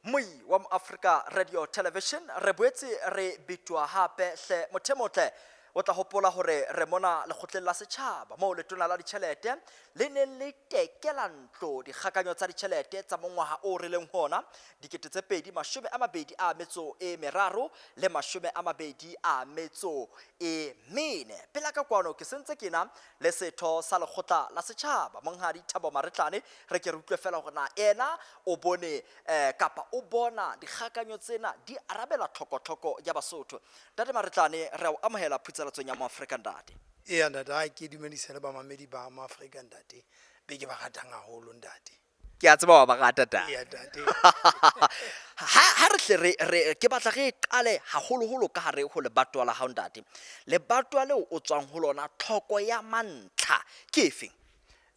Moi wa Africa Radio Television re boetse re bitwa hape hle mothemotle o tla hopola hore re mona lekgotleng la setjhaba moo letona la ditjhelete le ne le tekela ntlo dikgakanyo tsa ditjhelete tsa mongwaha o releng hona dikete tse pedi mashome a mabedi a metso e meraro le mashome a mabedi a metso e mene. Pela ka kwano ke sentse kena le setho sa lekgotla la setjhaba monghadi Thabo Maretlane re ke re utlwe fela hore na ena o bone kapa o bona dikgakanyo tsena di arabela tlhoko ya Basotho. Tate Maretlane re o amohela phutseletsong ya Mo-Afrika ntate. Iya ntate ke dumedisa le ba mamedi ba Mo-Afrika ntate be ke ba ratang haholo ntate. Ke a tseba wa ba rata ta. Iya ntate. Ha re hle re ke batla re qale haholo ka hare ho lebatwa la hao ntate. Lebatwa leo o tswang ho lona tlhoko ya mantlha ke efeng?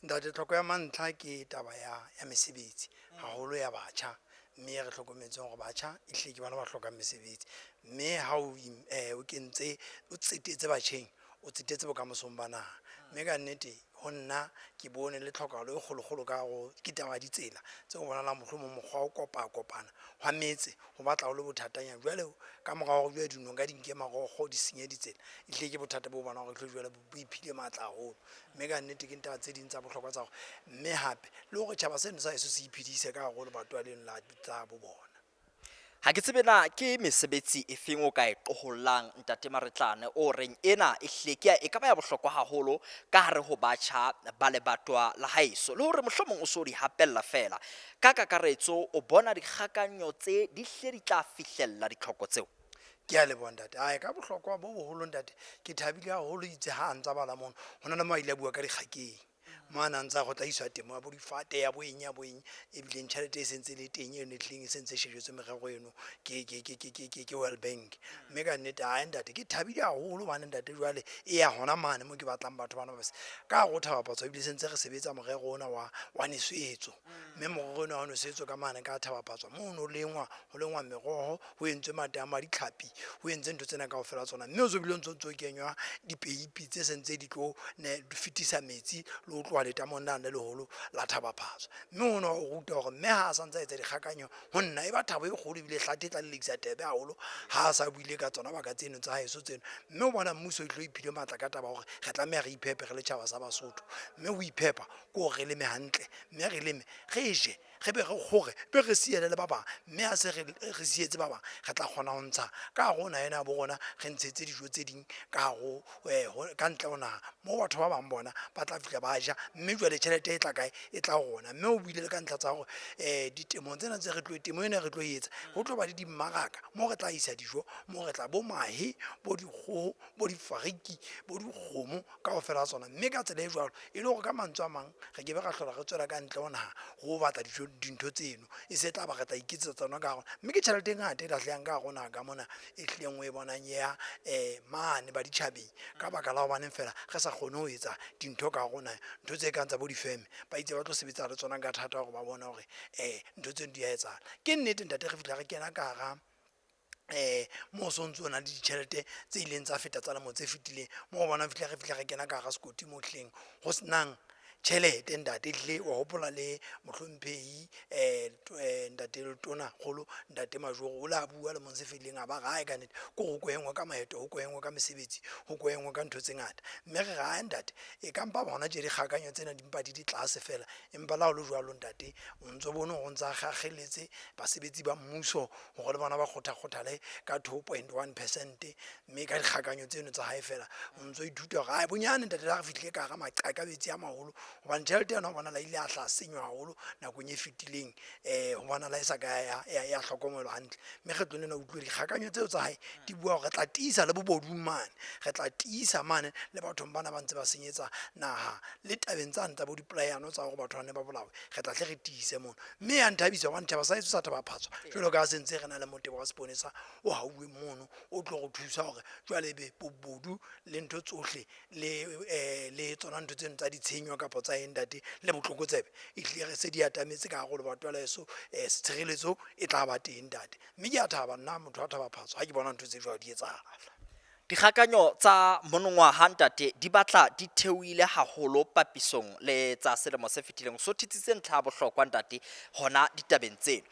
Ntate tlhoko ya mantlha ke taba ya mesebetsi haholo ya batjha. Mme re hlokometse hore batjha ehle ke bana ba hloka mesebetsi. Mme ha o kentse o tsetetse batjheng o tsetetse bokamosong bana. Mme ka nnete ho nna ke bone le tlhokahalo e kgolo ka go ke taba ditsela tse go bona la mohlomong mokgwa o kopana hwa metse ho batla ho le bothatanyana jwale ka mora go jwa dinong ka dinke magogo di senye ditsela ehle ke bothata bo bona go tlo jwale bo iphile matla haholo. Mme ka nnete ke ntaba tse ding tsa bohlokwa tsa go mme hape le hore tjhaba seno sa eso se iphedise ka go le batho a leng la tsa bo bona. Ha ke tsebe na ke mesebetsi e feng o ka e qohollang ntate Maretlane o reng ena e hleke e ka ba ya bohlokwa haholo ka hare ho batjha ba lebatwa la haeso le hore mohlomong o so di hapella fela ka kakaretso o bona dikgakanyo tse di hle di tla fihlella ditlhoko tseo. Ke a le bona ntate ai ka bohlokwa bo boholo ntate ke thabile haholo itse ha ntsa bala mono hona le maile a bua ka dikgakeng mana ntsa go tla iswa temo ya bo difate ya boenya e bile ntšhelete e sentse le teng e ne tleng e sentse shejetswe merego eno ke World Bank. Mme ka nnete ha ntate ke thabile haholo bana ntate jwale e ya hona mane mo ke batlang batho bana ba se ka go thabapatswa ebile sentse re sebetsa morero ona wa neswetso. Mme morero ona wa neswetso ka mane ka thabapatswa mo no lengwa ho lengwa meroho ho entswe matama di tlhapi ho entse ntho tsena ka ofela tsona mme o zo bile ntse kenywa dipeipi tse sentse di tlo ne fitisa metsi le tloa letamonna le leholo la thabapatswa. Mme ona o ruta hore mme ha sa ntse etsa dikgakanyo ho nna e ba thabo e kgolo ebile hlate tla le lekisa tebe haholo ha sa buile ka tsona baka tseno tsa haeso tseno. Mme o bona mmuso e tlo iphile matla ka taba hore re tlameha re iphepe re le tjhaba sa Basotho. Mme o iphepa ko re leme hantle mme re leme re je re be re gore be re siele le ba bang mme ha se re sietse ba bang re tla kgona ho ntsha ka gona ena bo rona re ntshetse dijo tse ding ka go ka ntle ona mo batho ba bang bona ba tla fihla ba ja mme jwale tjhelete e tla kae e tla gona. Mme o buile le ka ntlha tsa gore ditemong tsena tse re tlo temo ena re tlo etsa go tlo ba le dimmaraka mo re tla isa dijo mo re tla bo mahe bo dikgoho bo difariki bo dikgomo ka go fela tsona. Mme ka tsela e jwalo e le gore ka mantswe a mang re ke be ra hlola re tswela ka ntle ona go batla dintho tseno e se tla ba re tla iketsetsa tsona ka gona. Mme ke tjhelete e ngata e lahleang ka gona ka mona e hleng o e bonang ya mane ba ditjhabeng ka baka la hobaneng fela re sa kgone ho etsa dintho ka gona ntho tse kang tsa bo difeme ba itse ba tlo sebetsa le tsona ka thata hore ba bona hore ntho tseno di a etsahala. Ke nnete ntate re fihla re kena ka hara mo so ntse ona le ditjhelete tse ileng tsa feta tsa lemo tse fetileng mo bona fihla re kena ka hara sekoti mo hleng go senang tjhelete ntate hle wa hopola le mohlomphehi ntate letona kgolo ntate Majoro o la bua le mong se feleng a ba ga e ka nnete go go engwe ka maeto go engwe ka mesebetsi go engwe ka ntho tse ngata. Mme re ga ntate e ka mpa bona je dikgakanyo tsena di mpa di tlase fela empa la ho le jwalo ntate o ntso bone go ntsa gaggeletse basebetsi ba mmuso go le bona ba kgothakhotale ka 2.1%. Mme ka dikgakanyo tseno tsa hae fela o ntso ithuta gore a bonyane ntate la re fihlile ka ga maqaka betsi a maholo hobane tjhelete yona ho bona la ile a hla senywa haholo nakong e fetileng ho bona la isa ka ya hlokomelo hantle. Mme re tlo nna utlwe dikgakanyo tseo tsa hae di bua re tla tiisa le bobodung mane re tla tiisa mane le bathong bana ba ntse ba senyetsa naha le tabeng tsane tsa bo dipolaano tsa gore batho ba ne ba bolawe re tla tle re tiise mono. Mme ya nthabisa hobane tjhaba sa etso sa thabapatswa jwalo ka sentse re na le motebo wa seponesa o hauwe mono o tlo go thusa hore jwale be bobodu le ntho tsohle le tsona ntho tseno tsa ditshenywa kapa tsa ntate le botlokotsebe e hle re se di atametse ka go le batho la eso setshireletso e tla ba teng ntate. Mme ke a thaba nna motho a thabapatswa ha ke bona ntho tse jwalo di etsahala. Dikgakanyo tsa monongwaha ntate di batla di theoile haholo papisong le tsa selemo se fetileng so thitsitse ntlha bohlokwa ntate hona ditabeng tseno.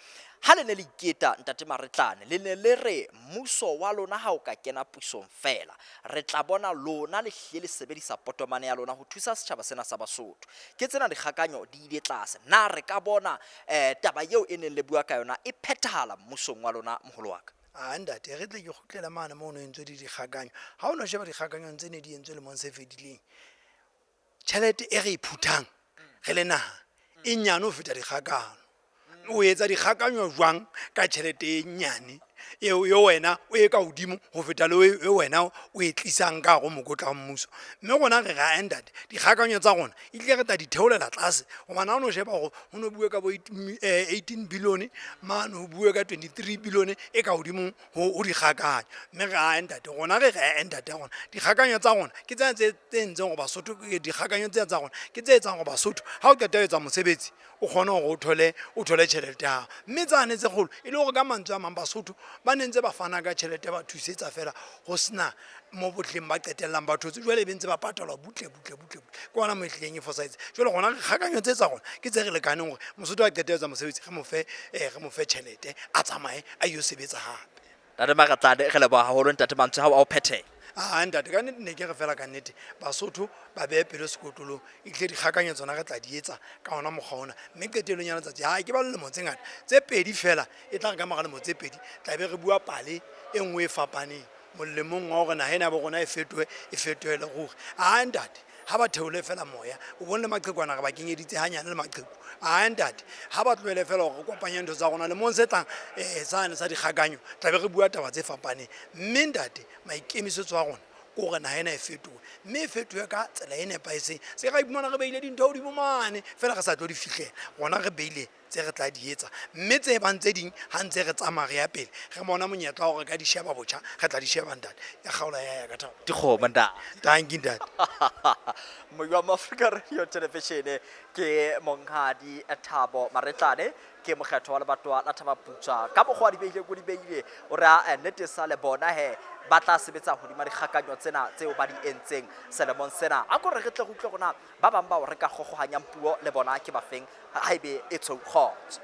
ha le ne le iketa ntate Maretlane le ne le re mmuso wa lona ha o ka kena pusong fela re tla bona lona le hle le sebedisa potomane ya lona ho thusa setjhaba sena sa Basotho. Ke tsena dikgakanyo di ile tlase na re ka bona taba eo e neng le bua ka yona e phethahala mmusong wa lona moholo wa ka. Ntate re tle ke kgutlela mane mo no entswe dikgakanyo ha o no sheba dikgakanyong tse ne di entswe le mong se fedileng tjhelete e re iphuthang re le naha e nyane ho feta dikgakano o etsa dikgakanyo jwang ka tjhelete e nyane yo wena o e ka hodimo ho feta le wena o e tlisang ka go mokotla wa mmuso mme gona re ga ended dikgakanyo tsa gona e tle re tla di theolela tlase go bana o no sheba go ho no bue ka bo 18 billion man ho bue ka 23 billion e ka hodimo ho dikgakanyo mme ga ended gona re ga ended gona dikgakanyo tsa gona ke tse ntseng go Basotho dikgakanyo tsa gona ke tse etsang go Basotho ha o qeta etsa mosebetsi o kgona go o thole tjhelete ya mme tsane tse kgolo e le gore ka mantswe a mang Basotho ba nentse ba fana ka tjhelete ba thusetsa fela go sena mo botleng ba qetellang batho tse jwale be ntse ba patalwa butle ke ona mo ehleng e fositse jwale gona re kgakanyo tse tsa gona ke tse re lekaneng gore Mosotho a qetetsa mosebetsi re mo fe tjhelete a tsamaye a yo sebetsa hape. Ntate Maretlane re leboha haholo ntate mantswe ha o phethela. Ntate ka nnete ne ke re fela ka nnete Basotho ba beye pelo sekotlolong e tle dikgakanyo tsona re tla di etsa ka ona mokgwa ona mme qetelong ya letsatsi ha ke ba le mo tse ngata tse pedi fela e tla re ka mogale mo tse pedi tla be re bua pale e nngwe e fapaneng molemong wa gore naha ena bo rona e fetohe le gore ntate ha ba theole fela moya o bone le maqhekwana re ba kenyeditse hanyane le maqheku ntate ha ba tlohele fela gore kopanya ntho tsa rona le mong se tlang sane sa dikgakanyo tla be re bua taba tse fapaneng mme ntate maikemisetso a rona ko gore naha ena e fetohe mme e fetohe ka tsela e nepaetseng se ga iphumana re beile dintho hodimo mane fela re sa tlo di fihlela gona re beile tse re tla di etsa mme tse bang tse ding ha ntse re tsamaya re ya pele re bona monyetla wa gore ka di sheba botjha re tla di sheba ntate ya kgaola ya ka Thabo Dikgomo ntate. tanki ntate Moya wa Africa Radio Television ke monghadi Thabo Maretlane ke mokgetho wa lebatwa la Thaba Putsa ka bogwa di beile go di beile o ra nnete sa le bona he ba tla sebetsa hodima dikgakanyo tsena tseo ba di entseng selemong sena a go re tle go tle gona ba bang ba o re ka gogohanyang puo le bona ke ba feng ha ebe e tshogotse.